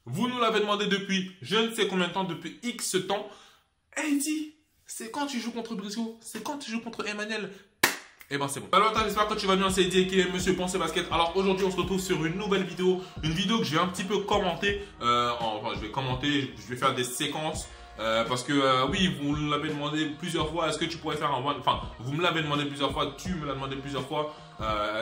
Vous nous l'avez demandé depuis je ne sais combien de temps, depuis X temps. Eddie, c'est quand tu joues contre Briscoe? C'est quand tu joues contre Emmanuel? Eh ben c'est bon. Alors j'espère que tu vas bien, c'est Eddie qui est Monsieur Pensée Basket. Alors aujourd'hui on se retrouve sur une nouvelle vidéo. Une vidéo que je vais un petit peu commenter. Enfin je vais commenter, je vais faire des séquences. Parce que oui, vous l'avez demandé plusieurs fois, est-ce que tu pourrais faire un one, enfin vous me l'avez demandé plusieurs fois, tu me l'as demandé plusieurs fois,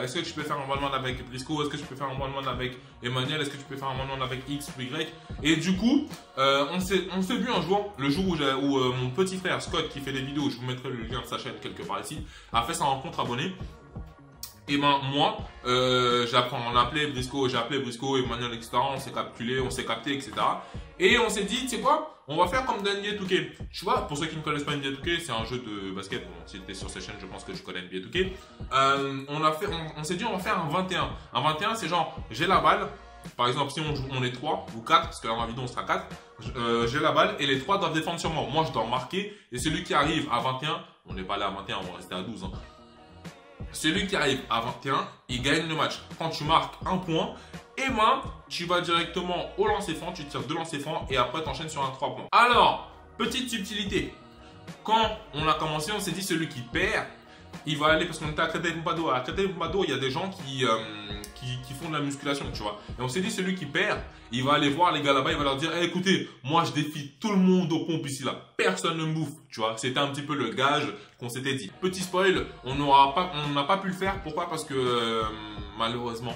est-ce que tu peux faire un one-one avec Briscoe, est-ce que tu peux faire un one-one avec Emmanuel, est-ce que tu peux faire un one-one avec X ou Y. Et du coup, on s'est vu un jour, le jour où mon petit frère Scott qui fait des vidéos, je vous mettrai le lien de sa chaîne quelque part ici, a fait sa rencontre abonnée. Et ben moi, on a appelé Briscoe, j'ai appelé Briscoe, Emmanuel, etc. On s'est calculé, on s'est capté, etc. Et on s'est dit, tu sais quoi, on va faire comme dans NBA 2K. Tu vois, pour ceux qui ne connaissent pas NBA 2K, c'est un jeu de basket. Bon, si tu es sur cette chaîne, je pense que tu connais NBA 2K. On s'est dit, on va faire un 21. Un 21, c'est genre, j'ai la balle. Par exemple, si on est 3 ou 4, parce que dans la vidéo on sera 4, j'ai la balle et les 3 doivent défendre sur moi. Moi, je dois marquer et celui qui arrive à 21, on n'est pas allé à 21, on va rester à 12. Hein. Celui qui arrive à 21, il gagne le match. Quand tu marques un point, et ben, tu vas directement au lancer franc, tu tires 2 lancers francs et après tu enchaînes sur un 3 points. Alors, petite subtilité. Quand on a commencé, on s'est dit celui qui perd, il va aller, parce qu'on était à Créteil Pompadour. À Créteil Pompadour, il y a des gens qui font de la musculation, tu vois. Et on s'est dit celui qui perd, il va aller voir les gars là-bas, il va leur dire hey, écoutez, moi je défie tout le monde aux pompes ici là. Personne ne me bouffe, tu vois. C'était un petit peu le gage qu'on s'était dit. Petit spoil, on n'a pas pu le faire. Pourquoi? Parce que malheureusement,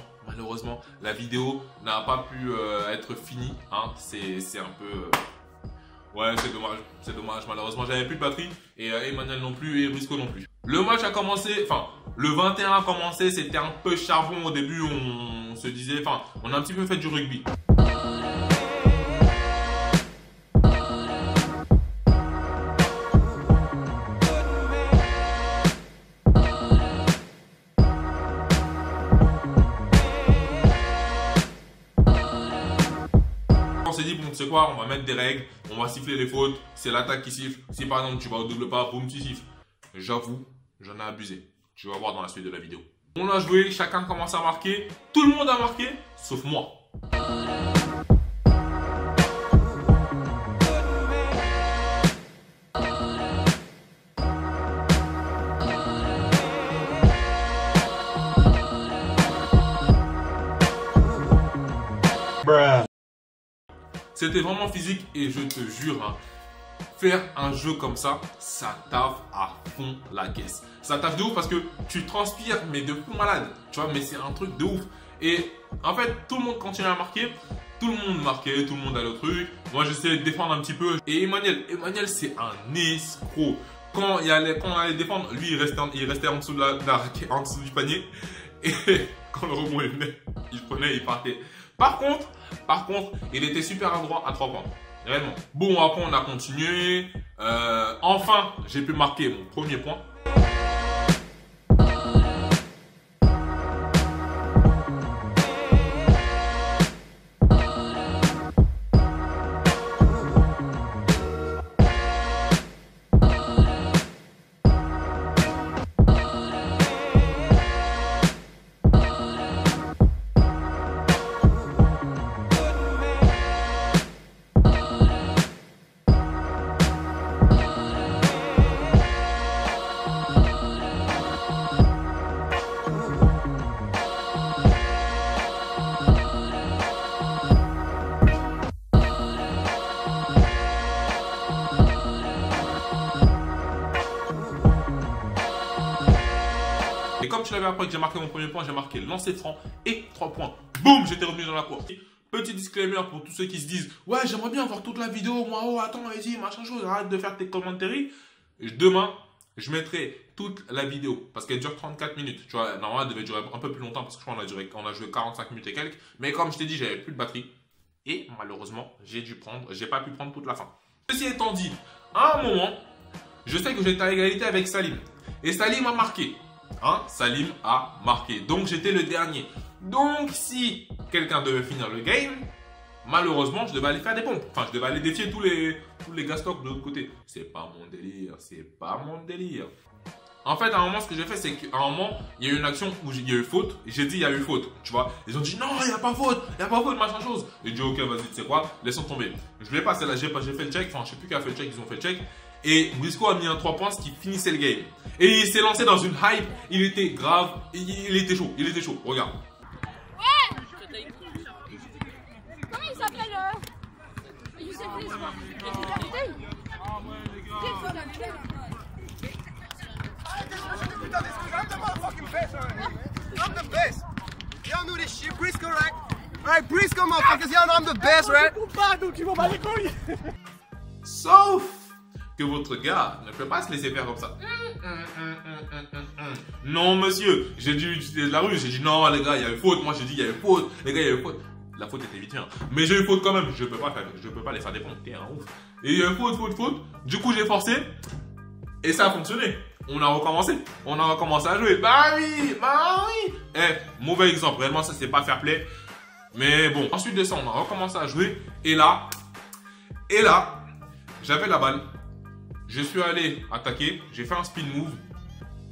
la vidéo n'a pas pu être finie. Hein. C'est un peu... Ouais, c'est dommage. Malheureusement, j'avais plus de batterie et Emmanuel non plus et Briscoe non plus. Le match a commencé, enfin, le 21 a commencé, c'était un peu charbon au début, on se disait, enfin, on a un petit peu fait du rugby. On s'est dit, bon, tu sais quoi, on va mettre des règles, on va siffler les fautes, c'est l'attaque qui siffle. Si par exemple tu vas au double pas, boum, tu siffles. J'avoue, j'en ai abusé. Tu vas voir dans la suite de la vidéo. On a joué, chacun commence à marquer. Tout le monde a marqué, sauf moi. C'était vraiment physique et je te jure, hein, faire un jeu comme ça, ça taffe à fond la caisse. Ça taffe de ouf parce que tu transpires, mais de fou malade. Tu vois, mais c'est un truc de ouf. Et en fait, tout le monde continuait à marquer. Tout le monde marquait, tout le monde allait au truc. Moi, j'essayais de défendre un petit peu. Et Emmanuel, c'est un escroc. Quand on allait défendre, lui, il restait en dessous de la raquette, en dessous du panier. Et quand le rebond venait, il prenait, il partait. Par contre, il était super adroit à 3 points. Réellement. Bon, après, on a continué. Enfin, j'ai pu marquer mon premier point. Et comme tu l'avais appris que j'ai marqué mon premier point, j'ai marqué lancer franc et 3 points. Boum, j'étais revenu dans la course. Petit disclaimer pour tous ceux qui se disent ouais, j'aimerais bien voir toute la vidéo. Moi, oh, attends, vas-y, machin chose, arrête de faire tes commentaires. Demain, je mettrai toute la vidéo parce qu'elle dure 34 minutes. Tu vois, normalement, elle devait durer un peu plus longtemps parce que je crois qu'on a joué 45 minutes et quelques. Mais comme je t'ai dit, j'avais plus de batterie. Et malheureusement, j'ai pas pu prendre toute la fin. Ceci étant dit, à un moment, je sais que j'étais à égalité avec Salim. Et Salim a marqué. Hein, Salim a marqué. Donc, j'étais le dernier. Donc, si quelqu'un devait finir le game, malheureusement, je devais aller faire des pompes. Enfin, je devais aller défier tous les gastocs de l'autre côté. C'est pas mon délire. En fait, à un moment, ce que j'ai fait, c'est qu'à un moment, il y a eu une action où il y a eu faute. J'ai dit, il y a eu faute, tu vois. Ils ont dit, non, il n'y a pas faute, machin chose. J'ai dit, ok, vas-y, tu sais quoi, laissons tomber. Je l'ai passé là, j'ai fait le check. Enfin, je sais plus qui a fait le check, ils ont fait le check. Et Briscoe a mis un 3 points, ce qui finissait le game. Et il s'est lancé dans une hype. Il était grave, il était chaud, regarde. Ouais. Comment il s'appelle You say please, quoi. I'm the best. Y'all know this shit, Briscoe, right? Alright, Briscoe, motherfuckers, y'all know I'm the best, right? Sauf que votre gars ne peut pas se laisser faire comme ça. Non, monsieur, j'ai dû utiliser la rue, j'ai dit non, les gars, il y a eu faute. Moi, j'ai dit il y a eu faute. Les gars, il y a eu faute. La faute était vite fait, hein. Mais j'ai eu faute quand même. Je peux pas les faire dépendre. T'es un ouf. Et il y a eu faute. Du coup, j'ai forcé. Et ça a fonctionné. On a recommencé à jouer. Bah oui. Eh, mauvais exemple. Réellement, ça, c'est pas fair play. Mais bon, ensuite de ça, on a recommencé à jouer. Et là, j'avais la balle. Je suis allé attaquer. J'ai fait un spin move.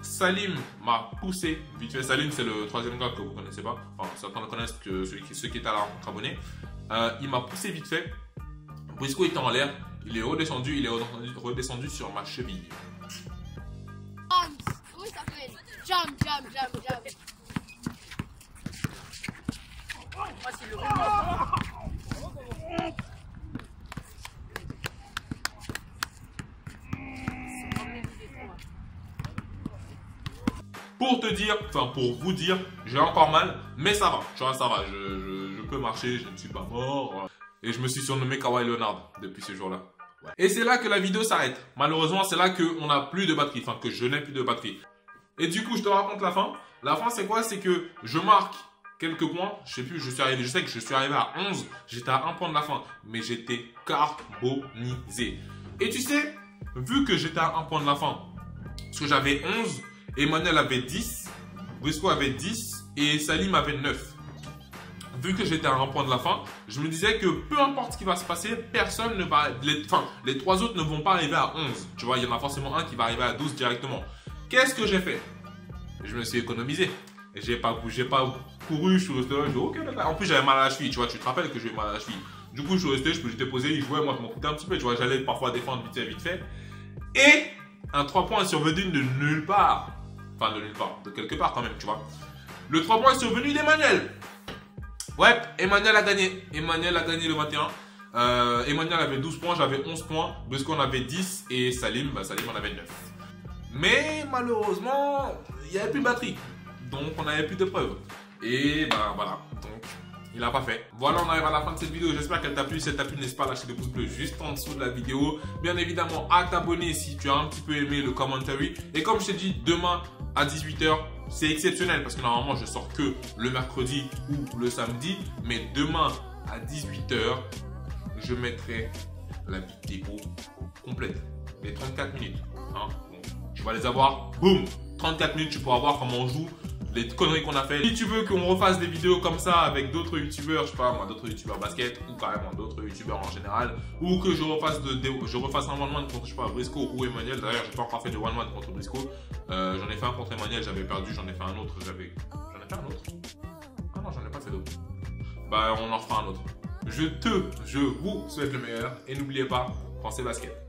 Salim m'a poussé vite fait. Salim, c'est le troisième gars que vous connaissez pas. Enfin, certains le connaissent que ceux qui étaient à la rencontre abonnés. Il m'a poussé vite fait. Briscoe était en l'air. Il est redescendu sur ma cheville. Comment il s'appelle? Jam. Moi, c'est le pour vous dire, j'ai encore mal, mais ça va, tu vois, ça va, je peux marcher, je ne suis pas mort. Et je me suis surnommé Kawhi Leonard depuis ce jour-là. Ouais. Et c'est là que la vidéo s'arrête. Malheureusement, c'est là qu'on n'a plus de batterie, enfin que je n'ai plus de batterie. Et du coup, je te raconte la fin. La fin, c'est quoi? C'est que je marque quelques points, je sais plus, je sais que je suis arrivé à 11, j'étais à 1 point de la fin, mais j'étais carbonisé. Et tu sais, vu que j'étais à 1 point de la fin, parce que j'avais 11, Emmanuel avait 10, Briscoe avait 10 et Salim avait 9. Vu que j'étais à 1 point de la fin, je me disais que peu importe ce qui va se passer, personne ne va... les 3 autres ne vont pas arriver à 11. Tu vois, il y en a forcément un qui va arriver à 12 directement. Qu'est-ce que j'ai fait? Je me suis économisé. J'ai pas couru, je suis resté là, je dis ok d'accord. En plus j'avais mal à la cheville, tu vois, tu te rappelles que j'ai mal à la cheville. Du coup je suis resté, j'étais posé, il jouait, moi je m'en foutais un petit peu, tu vois, j'allais parfois défendre vite fait. Et un 3 points est survenu de nulle part. Enfin de nulle part, de quelque part quand même, tu vois. Le 3 points est survenu d'Emmanuel. Ouais, Emmanuel a gagné. Emmanuel a gagné le 21. Emmanuel avait 12 points, j'avais 11 points. Briscoe en avait 10 et Salim en avait 9. Mais malheureusement, il n'y avait plus de batterie. Donc on n'avait plus de preuves. Et ben voilà, donc il n'a pas fait. Voilà, on arrive à la fin de cette vidéo. J'espère qu'elle t'a plu. Si elle t'a plu, n'hésite pas à lâcher le pouce bleu juste en dessous de la vidéo. Bien évidemment, à t'abonner si tu as un petit peu aimé le commentary. Et comme je t'ai dit, demain à 18 h, c'est exceptionnel parce que normalement je sors que le mercredi ou le samedi. Mais demain à 18 h, je mettrai la vidéo complète. Les 34 minutes. Hein. Donc, tu vas les avoir. Boum! 34 minutes, tu pourras voir comment on joue, les conneries qu'on a fait. Si tu veux qu'on refasse des vidéos comme ça avec d'autres youtubeurs, je sais pas moi, d'autres youtubeurs basket ou carrément d'autres youtubeurs en général, ou que je refasse un one-one contre, je sais pas, Briscoe ou Emmanuel. D'ailleurs, j'ai pas encore fait de one-one contre Briscoe. J'en ai fait un contre Emmanuel, j'avais perdu, j'en ai fait un autre, j'en ai fait un autre. Ah non, j'en ai pas fait d'autres. Bah, on en fera un autre. Je vous souhaite le meilleur et n'oubliez pas, pensez basket.